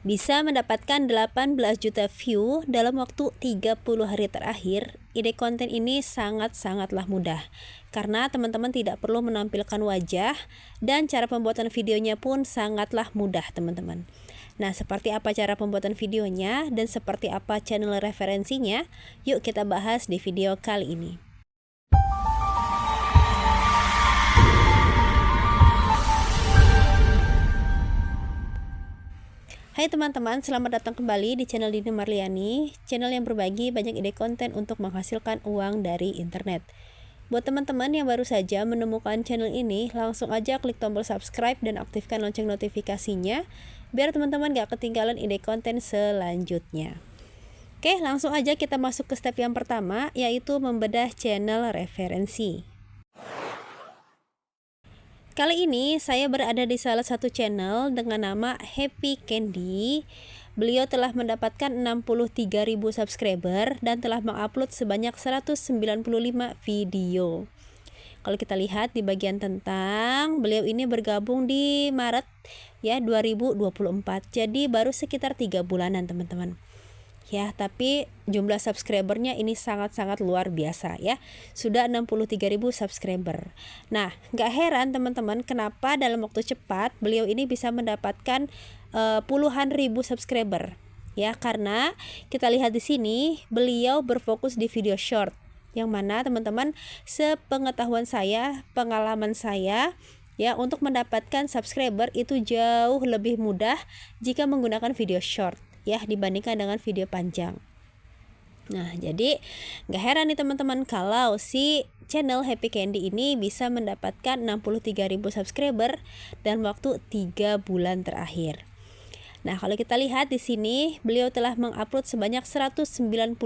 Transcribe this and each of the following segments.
Bisa mendapatkan 18 juta view dalam waktu 30 hari terakhir. Ide konten ini sangat-sangatlah mudah karena teman-teman tidak perlu menampilkan wajah dan cara pembuatan videonya pun sangatlah mudah, teman-teman. Nah, seperti apa cara pembuatan videonya dan seperti apa channel referensinya? Yuk kita bahas di video kali ini. Hai teman-teman, selamat datang kembali di channel Dini Marliani, channel yang berbagi banyak ide konten untuk menghasilkan uang dari internet. Buat teman-teman yang baru saja menemukan channel ini, langsung aja klik tombol subscribe dan aktifkan lonceng notifikasinya, biar teman-teman gak ketinggalan ide konten selanjutnya. Oke, langsung aja kita masuk ke step yang pertama, yaitu membedah channel referensi. Kali ini saya berada di salah satu channel dengan nama Happy Candy. Beliau telah mendapatkan 63.000 subscriber dan telah mengupload sebanyak 195 video. Kalau kita lihat di bagian tentang, beliau ini bergabung di Maret ya 2024. Jadi baru sekitar 3 bulanan, teman-teman. Ya, tapi jumlah subscribernya ini sangat-sangat luar biasa ya. Sudah 63.000 subscriber. Nah, gak heran teman-teman kenapa dalam waktu cepat beliau ini bisa mendapatkan puluhan ribu subscriber. Ya, karena kita lihat di sini beliau berfokus di video short. Yang mana teman-teman, sepengetahuan saya, pengalaman saya, ya, untuk mendapatkan subscriber itu jauh lebih mudah jika menggunakan video short ya dibandingkan dengan video panjang. Nah, jadi gak heran nih teman-teman kalau si channel Happy Candy ini bisa mendapatkan 63.000 subscriber dalam waktu 3 bulan terakhir. Nah, kalau kita lihat di sini beliau telah mengupload sebanyak 195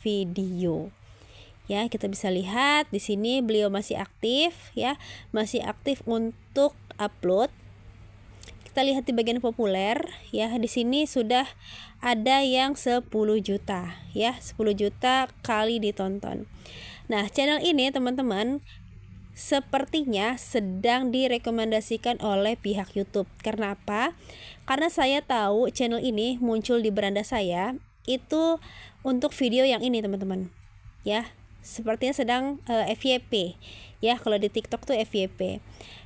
video. Ya, kita bisa lihat di sini beliau masih aktif ya, masih aktif untuk upload. Kita lihat di bagian populer ya, di sini sudah ada yang 10 juta ya, 10 juta kali ditonton. Nah, channel ini teman-teman sepertinya sedang direkomendasikan oleh pihak YouTube. Karena apa? Karena saya tahu channel ini muncul di beranda saya itu untuk video yang ini, teman-teman. Ya, sepertinya sedang FYP. Ya, kalau di TikTok tuh FYP.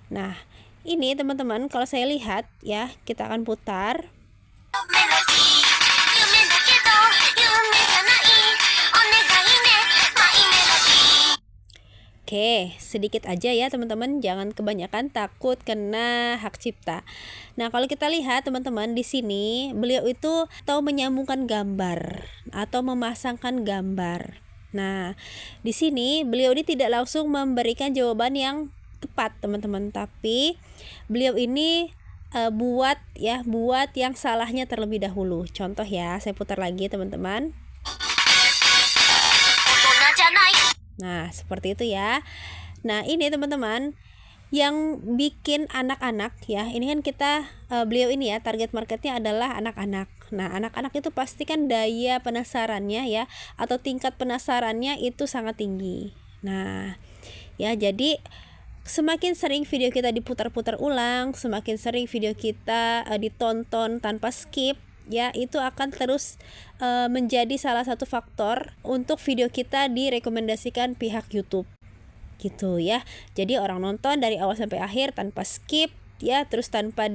Nah, ini teman-teman kalau saya lihat ya, kita akan putar. Oke, sedikit aja ya teman-teman, jangan kebanyakan takut kena hak cipta. Nah, kalau kita lihat teman-teman di sini beliau itu tahu menyambungkan gambar atau memasangkan gambar. Nah, di sini beliau ini tidak langsung memberikan jawaban yang tepat, teman-teman, tapi beliau ini buat yang salahnya terlebih dahulu. Contoh ya, saya putar lagi teman-teman. Nah, seperti itu ya. Nah, ini teman-teman yang bikin anak-anak ya. Ini kan kita beliau ini ya, target marketnya adalah anak-anak. Nah, anak-anak itu pasti kan daya penasarannya ya, atau tingkat penasarannya itu sangat tinggi. Nah, ya, jadi semakin sering video kita diputar-putar ulang, semakin sering video kita ditonton tanpa skip, ya, itu akan terus menjadi salah satu faktor untuk video kita direkomendasikan pihak YouTube. Gitu ya. Jadi orang nonton dari awal sampai akhir tanpa skip ya, terus tanpa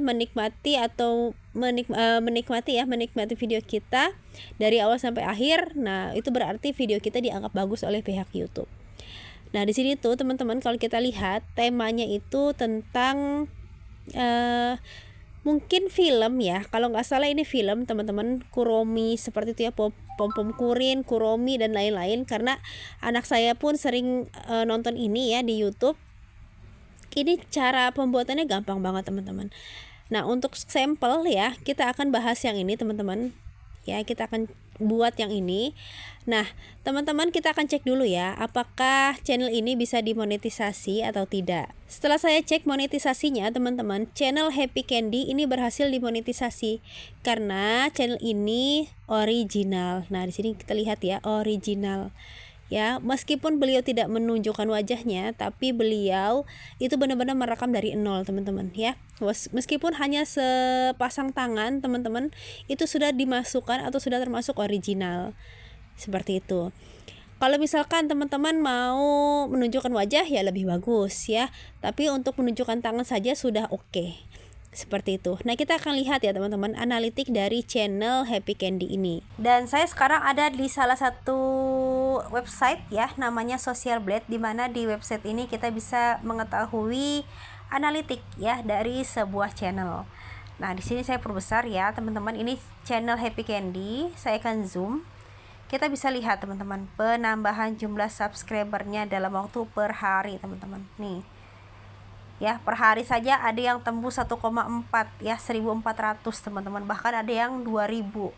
menikmati atau menikmati video kita dari awal sampai akhir. Nah, itu berarti video kita dianggap bagus oleh pihak YouTube. Nah, di sini tuh teman-teman kalau kita lihat temanya itu tentang mungkin film ya, kalau nggak salah ini film teman-teman, Kuromi seperti itu ya, pom-pom kurin, Kuromi dan lain-lain. Karena anak saya pun sering nonton ini ya di YouTube. Ini cara pembuatannya gampang banget teman-teman. Nah, untuk sampel ya kita akan bahas yang ini teman-teman. Ya, kita akan buat yang ini. Nah, teman-teman kita akan cek dulu ya, apakah channel ini bisa dimonetisasi atau tidak. Setelah saya cek monetisasinya, teman-teman, channel Happy Candy ini berhasil dimonetisasi karena channel ini original. Nah, di sini kita lihat ya, original. ya. Meskipun beliau tidak menunjukkan wajahnya, tapi beliau itu benar-benar merekam dari nol teman-teman ya. Meskipun hanya sepasang tangan teman-teman, itu sudah dimasukkan atau sudah termasuk original seperti itu. Kalau misalkan teman-teman mau menunjukkan wajah ya lebih bagus ya, tapi untuk menunjukkan tangan saja sudah oke. Seperti itu. Nah, kita akan lihat ya teman-teman analitik dari channel Happy Candy ini. Dan saya sekarang ada di salah satu website ya, namanya Social Blade, di mana di website ini kita bisa mengetahui analitik ya dari sebuah channel. Nah, di sini saya perbesar ya teman-teman. Ini channel Happy Candy. Saya akan zoom. Kita bisa lihat teman-teman penambahan jumlah subscribernya dalam waktu per hari teman-teman. Nih ya, per hari saja ada yang tembus 1,4 ya, 1.400 teman-teman, bahkan ada yang 2.000.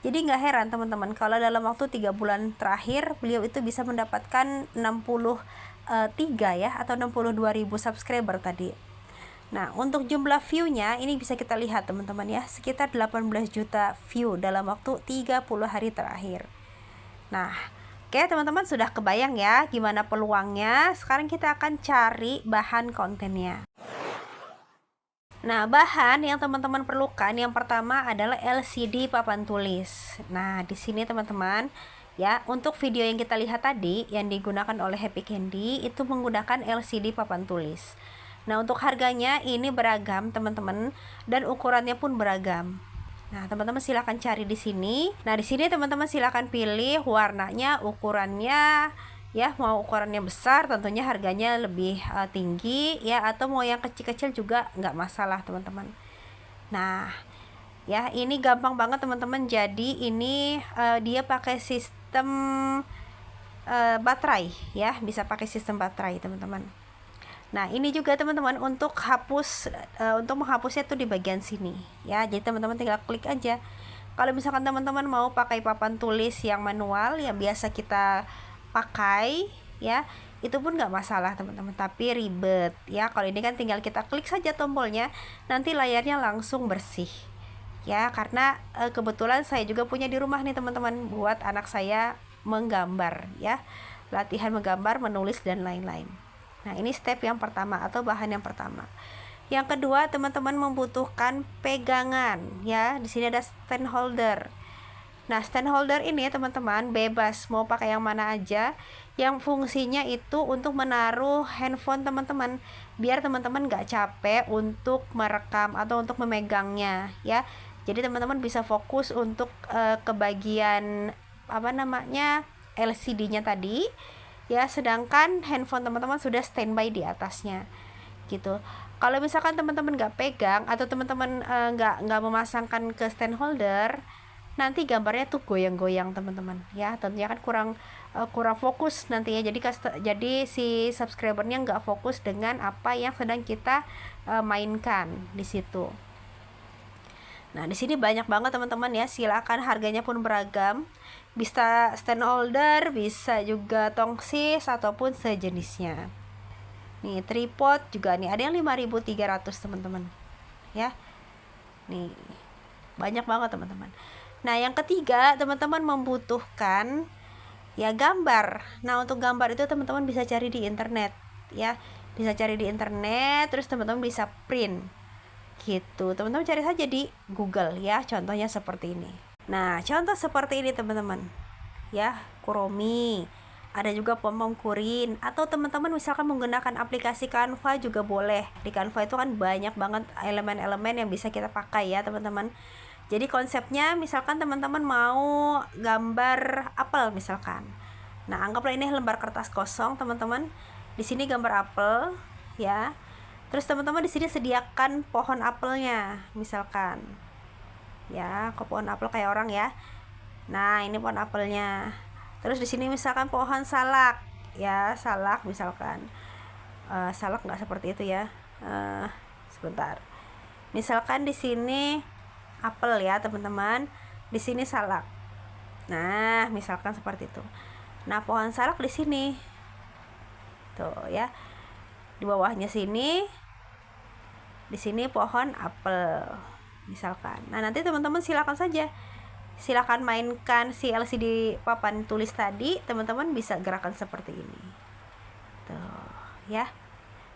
Jadi nggak heran teman-teman kalau dalam waktu 3 bulan terakhir beliau itu bisa mendapatkan 63 ya, atau 62.000 subscriber tadi. Nah, untuk jumlah view-nya ini bisa kita lihat teman-teman ya, sekitar 18 juta view dalam waktu 30 hari terakhir. Nah, oke teman-teman, sudah kebayang ya gimana peluangnya. Sekarang kita akan cari bahan kontennya. Nah, bahan yang teman-teman perlukan yang pertama adalah LCD papan tulis. Nah, di sini teman-teman ya, untuk video yang kita lihat tadi yang digunakan oleh Happy Candy itu menggunakan LCD papan tulis. Nah, untuk harganya ini beragam teman-teman, dan ukurannya pun beragam. Nah, teman-teman silakan cari di sini. Nah, di sini teman-teman silakan pilih warnanya, ukurannya ya, mau ukurannya besar tentunya harganya lebih tinggi ya, atau mau yang kecil-kecil juga nggak masalah teman-teman. Nah, ya ini gampang banget teman-teman. Jadi ini dia pakai sistem baterai ya, bisa pakai sistem baterai teman-teman. Nah, ini juga teman-teman untuk untuk menghapusnya tuh di bagian sini ya. Jadi teman-teman tinggal klik aja. Kalau misalkan teman-teman mau pakai papan tulis yang manual yang biasa kita pakai ya, itu pun nggak masalah teman-teman, tapi ribet ya. Kalau ini kan tinggal kita klik saja tombolnya, nanti layarnya langsung bersih ya. Karena kebetulan saya juga punya di rumah nih teman-teman, buat anak saya menggambar ya, latihan menggambar, menulis dan lain-lain. Nah, ini step yang pertama atau bahan yang pertama. Yang kedua, teman-teman membutuhkan pegangan ya. Di sini ada stand holder. Nah, stand holder ini teman-teman bebas mau pakai yang mana aja, yang fungsinya itu untuk menaruh handphone teman-teman, biar teman-teman nggak capek untuk merekam atau untuk memegangnya ya. Jadi teman-teman bisa fokus untuk ke bagian LCD-nya tadi ya, sedangkan handphone teman-teman sudah standby di atasnya gitu. Kalau misalkan teman-teman nggak pegang atau teman-teman nggak memasangkan ke stand holder, nanti gambarnya tuh goyang-goyang teman-teman ya, tentunya kan kurang fokus nantinya. Jadi si subscribernya nggak fokus dengan apa yang sedang kita mainkan di situ. Nah, di sini banyak banget teman-teman ya, silakan, harganya pun beragam. Bisa stand holder, bisa juga tongsis ataupun sejenisnya. Nih, tripod juga nih, ada yang 5.300 teman-teman. Ya. Nih, banyak banget teman-teman. Nah, yang ketiga, teman-teman membutuhkan ya gambar. Nah, untuk gambar itu teman-teman bisa cari di internet ya. Bisa cari di internet, terus teman-teman bisa print gitu. Teman-teman cari saja di Google ya, contohnya seperti ini. Nah, contoh seperti ini teman-teman ya, Kuromi, ada juga pom-pom kurin, atau teman-teman misalkan menggunakan aplikasi Canva juga boleh. Di Canva itu kan banyak banget elemen-elemen yang bisa kita pakai ya teman-teman. Jadi konsepnya misalkan teman-teman mau gambar apel misalkan. Nah, anggaplah ini lembar kertas kosong teman-teman. Di sini gambar apel ya. Terus teman-teman di sini sediakan pohon apelnya, misalkan, ya, ke pohon apel kayak orang ya. Nah, ini pohon apelnya. Terus di sini misalkan pohon salak, ya, salak misalkan. Salak nggak seperti itu ya. Sebentar. Misalkan di sini apel ya teman-teman, di sini salak. Nah, misalkan seperti itu. Nah, pohon salak di sini, tuh ya. Di bawahnya sini. Di sini pohon apel misalkan. Nah, nanti teman-teman silakan saja Silahkan mainkan si LCD papan tulis tadi, teman-teman bisa gerakan seperti ini. Tuh, ya.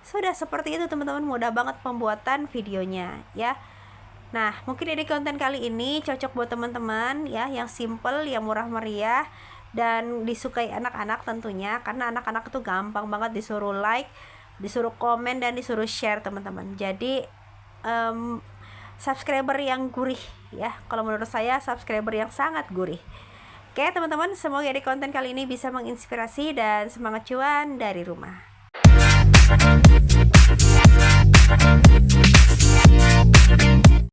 Sudah seperti itu teman-teman, mudah banget pembuatan videonya ya. Nah, mungkin ini konten kali ini cocok buat teman-teman ya, yang simple, yang murah meriah dan disukai anak-anak tentunya, karena anak-anak itu gampang banget disuruh like, disuruh komen dan disuruh share teman-teman. Jadi subscriber yang gurih ya, kalau menurut saya subscriber yang sangat gurih. Oke teman-teman, semoga di konten kali ini bisa menginspirasi dan semangat cuan dari rumah.